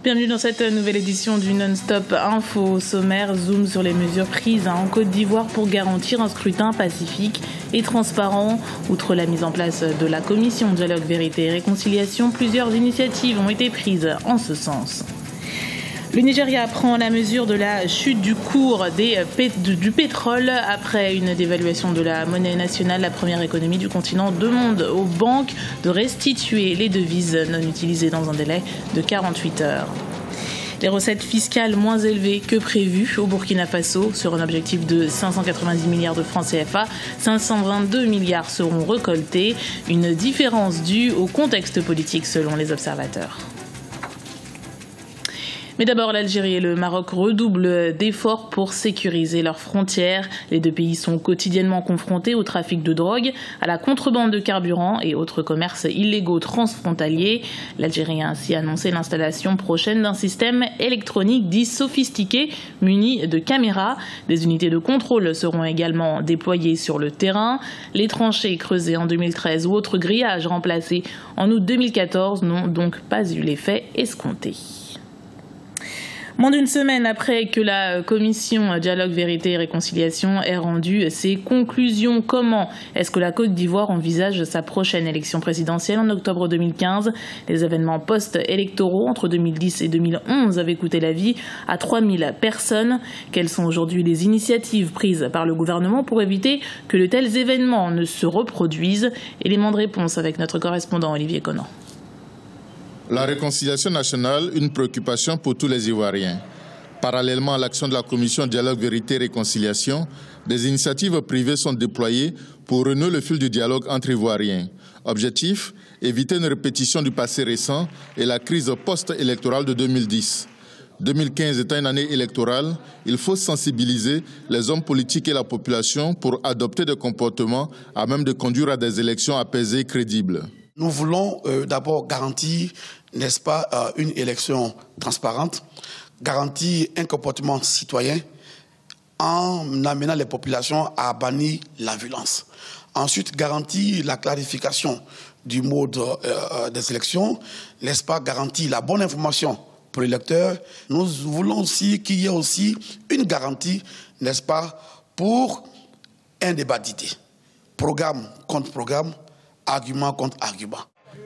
Bienvenue dans cette nouvelle édition du Non-Stop Info. Au sommaire, zoom sur les mesures prises en Côte d'Ivoire pour garantir un scrutin pacifique et transparent. Outre la mise en place de la commission Dialogue, Vérité et Réconciliation, plusieurs initiatives ont été prises en ce sens. Le Nigeria prend la mesure de la chute du cours du pétrole après une dévaluation de la monnaie nationale. La première économie du continent demande aux banques de restituer les devises non utilisées dans un délai de 48 heures. Les recettes fiscales moins élevées que prévues au Burkina Faso. Sur un objectif de 590 milliards de francs CFA, 522 milliards seront récoltés. Une différence due au contexte politique selon les observateurs. Mais d'abord, l'Algérie et le Maroc redoublent d'efforts pour sécuriser leurs frontières. Les deux pays sont quotidiennement confrontés au trafic de drogue, à la contrebande de carburant et autres commerces illégaux transfrontaliers. L'Algérie a ainsi annoncé l'installation prochaine d'un système électronique dit sophistiqué, muni de caméras. Des unités de contrôle seront également déployées sur le terrain. Les tranchées creusées en 2013 ou autres grillages remplacés en août 2014 n'ont donc pas eu l'effet escompté. Moins d'une semaine après que la commission Dialogue, Vérité et Réconciliation ait rendu ses conclusions, comment est-ce que la Côte d'Ivoire envisage sa prochaine élection présidentielle en octobre 2015 ? Les événements post-électoraux entre 2010 et 2011 avaient coûté la vie à 3000 personnes. Quelles sont aujourd'hui les initiatives prises par le gouvernement pour éviter que de tels événements ne se reproduisent ? Élément de réponse avec notre correspondant Olivier Conan. La réconciliation nationale, une préoccupation pour tous les Ivoiriens. Parallèlement à l'action de la commission Dialogue, Vérité et Réconciliation, des initiatives privées sont déployées pour renouer le fil du dialogue entre Ivoiriens. Objectif, éviter une répétition du passé récent et la crise post-électorale de 2010. 2015 étant une année électorale, il faut sensibiliser les hommes politiques et la population pour adopter des comportements à même de conduire à des élections apaisées et crédibles. Nous voulons d'abord garantir, n'est-ce pas, une élection transparente, garantir un comportement citoyen en amenant les populations à bannir la violence. Ensuite, garantir la clarification du mode des élections, n'est-ce pas, garantir la bonne information pour l'électeur. Nous voulons aussi qu'il y ait aussi une garantie, n'est-ce pas, pour un débat d'idées. Programme contre programme, argument contre argument.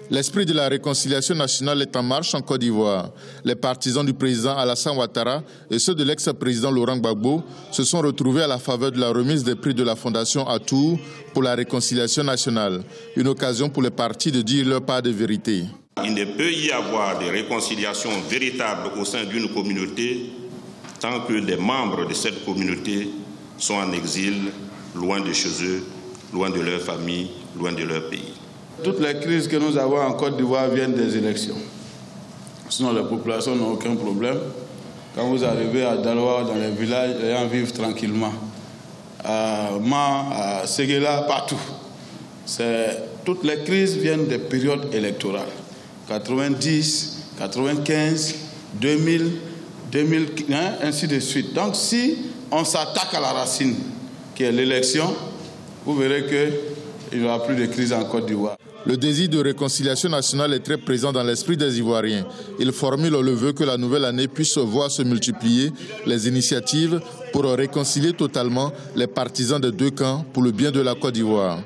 L'esprit de la réconciliation nationale est en marche en Côte d'Ivoire. Les partisans du président Alassane Ouattara et ceux de l'ex-président Laurent Gbagbo se sont retrouvés à la faveur de la remise des prix de la Fondation Atour pour la réconciliation nationale. Une occasion pour les partis de dire leur part de vérité. Il ne peut y avoir de réconciliation véritable au sein d'une communauté tant que les membres de cette communauté sont en exil, loin de chez eux, loin de leur famille, loin de leur pays. Toutes les crises que nous avons en Côte d'Ivoire viennent des élections. Sinon, les populations n'ont aucun problème. Quand vous arrivez à Daloa, dans les villages, les gens vivent tranquillement. À Ma, à Séguéla, partout. Toutes les crises viennent des périodes électorales. 90, 95, 2000, 2001, ainsi de suite. Donc, si on s'attaque à la racine, qui est l'élection, vous verrez qu'il n'y aura plus de crise en Côte d'Ivoire. Le désir de réconciliation nationale est très présent dans l'esprit des Ivoiriens. Ils formulent le vœu que la nouvelle année puisse voir se multiplier les initiatives pour réconcilier totalement les partisans des deux camps pour le bien de la Côte d'Ivoire.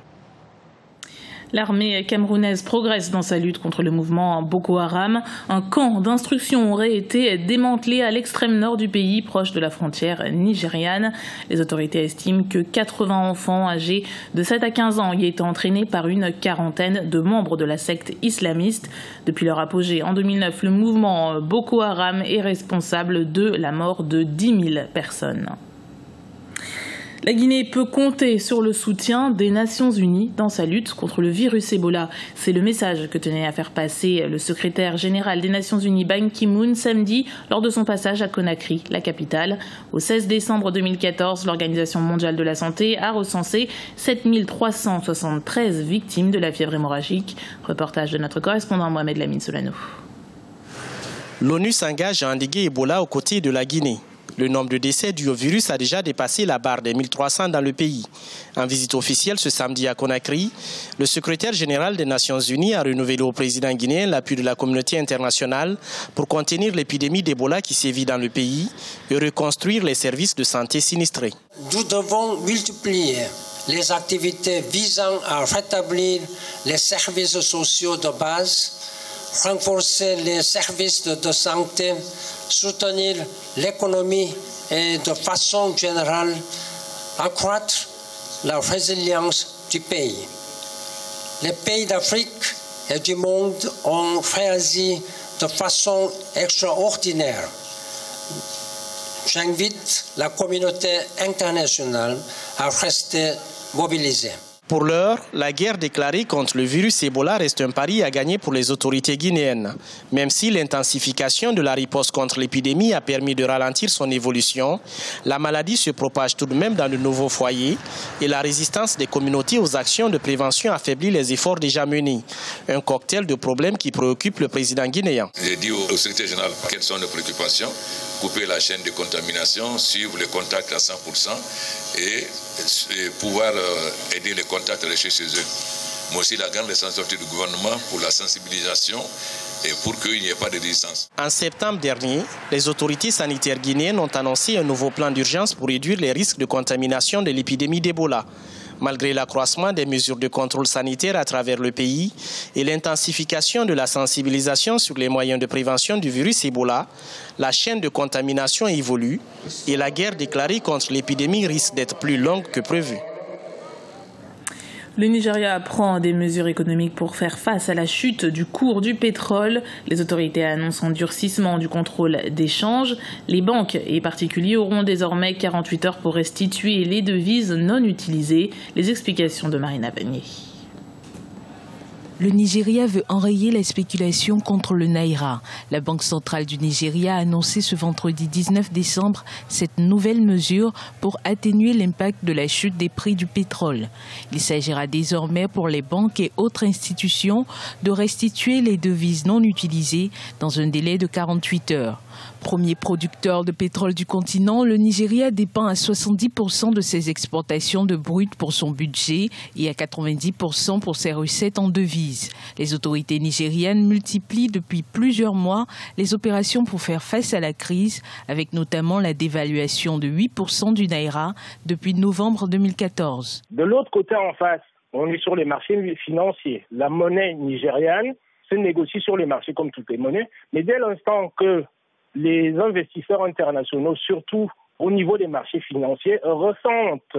L'armée camerounaise progresse dans sa lutte contre le mouvement Boko Haram. Un camp d'instruction aurait été démantelé à l'extrême nord du pays, proche de la frontière nigériane. Les autorités estiment que 80 enfants âgés de 7 à 15 ans y étaient entraînés par une quarantaine de membres de la secte islamiste. Depuis leur apogée en 2009, le mouvement Boko Haram est responsable de la mort de 10 000 personnes. La Guinée peut compter sur le soutien des Nations Unies dans sa lutte contre le virus Ebola. C'est le message que tenait à faire passer le secrétaire général des Nations Unies, Ban Ki-moon, samedi, lors de son passage à Conakry, la capitale. Au 16 décembre 2014, l'Organisation mondiale de la santé a recensé 7373 victimes de la fièvre hémorragique. Reportage de notre correspondant Mohamed Lamine Solano. L'ONU s'engage à endiguer Ebola aux côtés de la Guinée. Le nombre de décès dus au virus a déjà dépassé la barre des 1300 dans le pays. En visite officielle ce samedi à Conakry, le secrétaire général des Nations Unies a renouvelé au président guinéen l'appui de la communauté internationale pour contenir l'épidémie d'Ebola qui sévit dans le pays et reconstruire les services de santé sinistrés. Nous devons multiplier les activités visant à rétablir les services sociaux de base, renforcer les services de santé, soutenir l'économie et de façon générale accroître la résilience du pays. Les pays d'Afrique et du monde ont réagi de façon extraordinaire. J'invite la communauté internationale à rester mobilisée. Pour l'heure, la guerre déclarée contre le virus Ebola reste un pari à gagner pour les autorités guinéennes. Même si l'intensification de la riposte contre l'épidémie a permis de ralentir son évolution, la maladie se propage tout de même dans de nouveaux foyers et la résistance des communautés aux actions de prévention affaiblit les efforts déjà menés. Un cocktail de problèmes qui préoccupe le président guinéen. J'ai dit au secrétaire général quelles sont nos préoccupations, couper la chaîne de contamination, suivre les contacts à 100% et pouvoir aider les contacts à rester chez eux. Mais aussi la grande responsabilité du gouvernement pour la sensibilisation et pour qu'il n'y ait pas de résistance. En septembre dernier, les autorités sanitaires guinéennes ont annoncé un nouveau plan d'urgence pour réduire les risques de contamination de l'épidémie d'Ebola. Malgré l'accroissement des mesures de contrôle sanitaire à travers le pays et l'intensification de la sensibilisation sur les moyens de prévention du virus Ebola, la chaîne de contamination évolue et la guerre déclarée contre l'épidémie risque d'être plus longue que prévu. Le Nigeria prend des mesures économiques pour faire face à la chute du cours du pétrole. Les autorités annoncent un durcissement du contrôle des changes. Les banques et particuliers auront désormais 48 heures pour restituer les devises non utilisées. Les explications de Marina Vanier. Le Nigeria veut enrayer la spéculation contre le Naira. La Banque centrale du Nigeria a annoncé ce vendredi 19 décembre cette nouvelle mesure pour atténuer l'impact de la chute des prix du pétrole. Il s'agira désormais pour les banques et autres institutions de restituer les devises non utilisées dans un délai de 48 heures. Premier producteur de pétrole du continent, le Nigeria dépend à 70% de ses exportations de brut pour son budget et à 90% pour ses recettes en devises. Les autorités nigériennes multiplient depuis plusieurs mois les opérations pour faire face à la crise, avec notamment la dévaluation de 8% du Naira depuis novembre 2014. De l'autre côté en face, on est sur les marchés financiers. La monnaie nigériane se négocie sur les marchés comme toutes les monnaies, mais dès l'instant que les investisseurs internationaux, surtout au niveau des marchés financiers, ressentent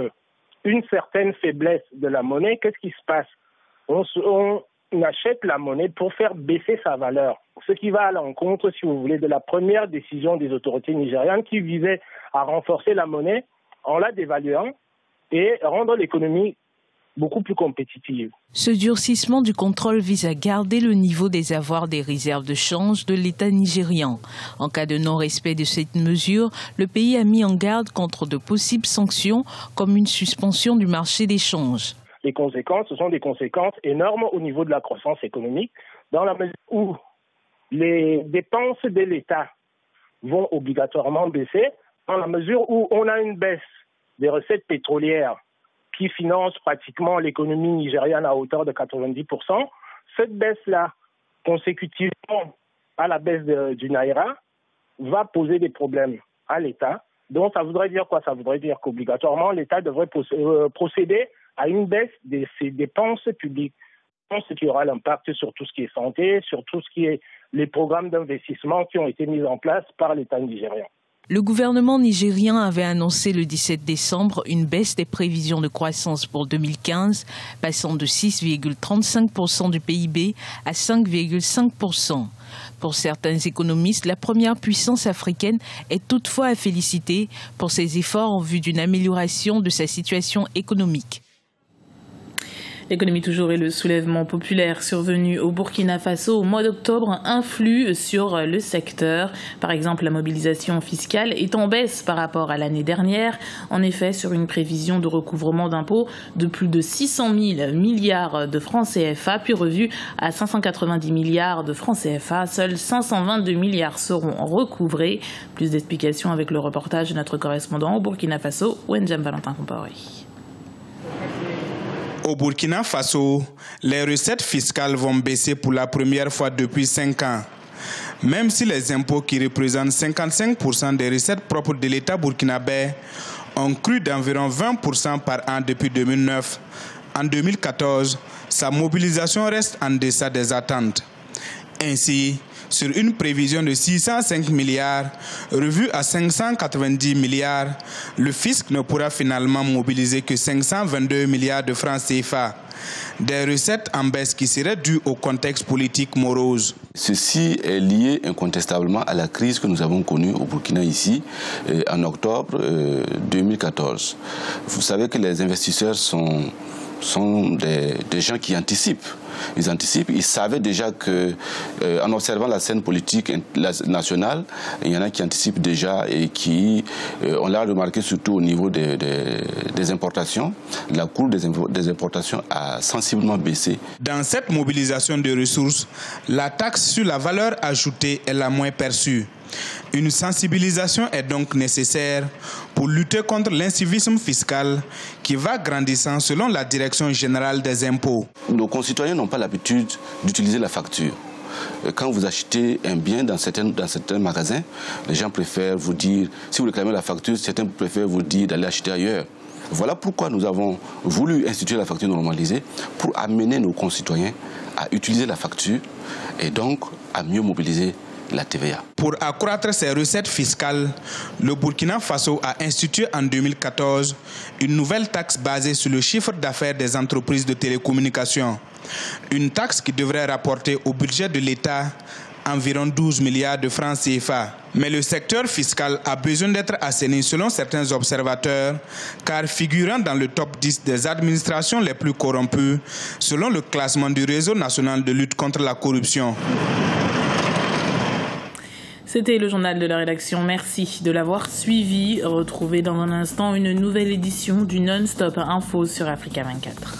une certaine faiblesse de la monnaie. Qu'est-ce qui se passe ? On achète la monnaie pour faire baisser sa valeur. Ce qui va à l'encontre, si vous voulez, de la première décision des autorités nigérianes qui visait à renforcer la monnaie en la dévaluant et rendre l'économie beaucoup plus compétitive. Ce durcissement du contrôle vise à garder le niveau des avoirs des réserves de change de l'État nigérian. En cas de non-respect de cette mesure, le pays a mis en garde contre de possibles sanctions comme une suspension du marché des changes. Les conséquences, ce sont des conséquences énormes au niveau de la croissance économique, dans la mesure où les dépenses de l'État vont obligatoirement baisser, dans la mesure où on a une baisse des recettes pétrolières qui finance pratiquement l'économie nigériane à hauteur de 90%. Cette baisse-là, consécutivement à la baisse du Naira, va poser des problèmes à l'État. Donc ça voudrait dire quoi ? Ça voudrait dire qu'obligatoirement l'État devrait procéder à une baisse de ses dépenses publiques. Ce qui aura l'impact sur tout ce qui est santé, sur tout ce qui est les programmes d'investissement qui ont été mis en place par l'État nigérian. Le gouvernement nigérien avait annoncé le 17 décembre une baisse des prévisions de croissance pour 2015, passant de 6,35% du PIB à 5,5%. Pour certains économistes, la première puissance africaine est toutefois à féliciter pour ses efforts en vue d'une amélioration de sa situation économique. L'économie toujours et le soulèvement populaire survenu au Burkina Faso au mois d'octobre influent sur le secteur. Par exemple, la mobilisation fiscale est en baisse par rapport à l'année dernière. En effet, sur une prévision de recouvrement d'impôts de plus de 600 000 milliards de francs CFA, puis revue à 590 milliards de francs CFA, seuls 522 milliards seront recouvrés. Plus d'explications avec le reportage de notre correspondant au Burkina Faso, Wenjam Valentin Compaoré. Au Burkina Faso, les recettes fiscales vont baisser pour la première fois depuis 5 ans. Même si les impôts qui représentent 55% des recettes propres de l'État burkinabé ont cru d'environ 20% par an depuis 2009, en 2014, sa mobilisation reste en deçà des attentes. Ainsi, sur une prévision de 605 milliards, revue à 590 milliards, le fisc ne pourra finalement mobiliser que 522 milliards de francs CFA. Des recettes en baisse qui seraient dues au contexte politique morose. Ceci est lié incontestablement à la crise que nous avons connue au Burkina ici en octobre 2014. Vous savez que les investisseurs sont des gens qui anticipent. Ils anticipent, ils savaient déjà que, en observant la scène politique nationale, il y en a qui anticipent déjà et qui, on l'a remarqué surtout au niveau des importations, la cour des importations a sensiblement baissé. Dans cette mobilisation de ressources, la taxe sur la valeur ajoutée est la moins perçue. Une sensibilisation est donc nécessaire pour lutter contre l'incivisme fiscal qui va grandissant selon la Direction générale des impôts. Nos concitoyens n'ont pas l'habitude d'utiliser la facture. Quand vous achetez un bien dans certains magasins, les gens préfèrent vous dire, si vous réclamez la facture, certains préfèrent vous dire d'aller acheter ailleurs. Voilà pourquoi nous avons voulu instituer la facture normalisée pour amener nos concitoyens à utiliser la facture et donc à mieux mobiliser la TVA. Pour accroître ses recettes fiscales, le Burkina Faso a institué en 2014 une nouvelle taxe basée sur le chiffre d'affaires des entreprises de télécommunications. Une taxe qui devrait rapporter au budget de l'État environ 12 milliards de francs CFA. Mais le secteur fiscal a besoin d'être assaini selon certains observateurs, car figurant dans le top 10 des administrations les plus corrompues, selon le classement du Réseau national de lutte contre la corruption. C'était le journal de la rédaction. Merci de l'avoir suivi. Retrouvez dans un instant une nouvelle édition du Non-Stop Info sur Africa 24.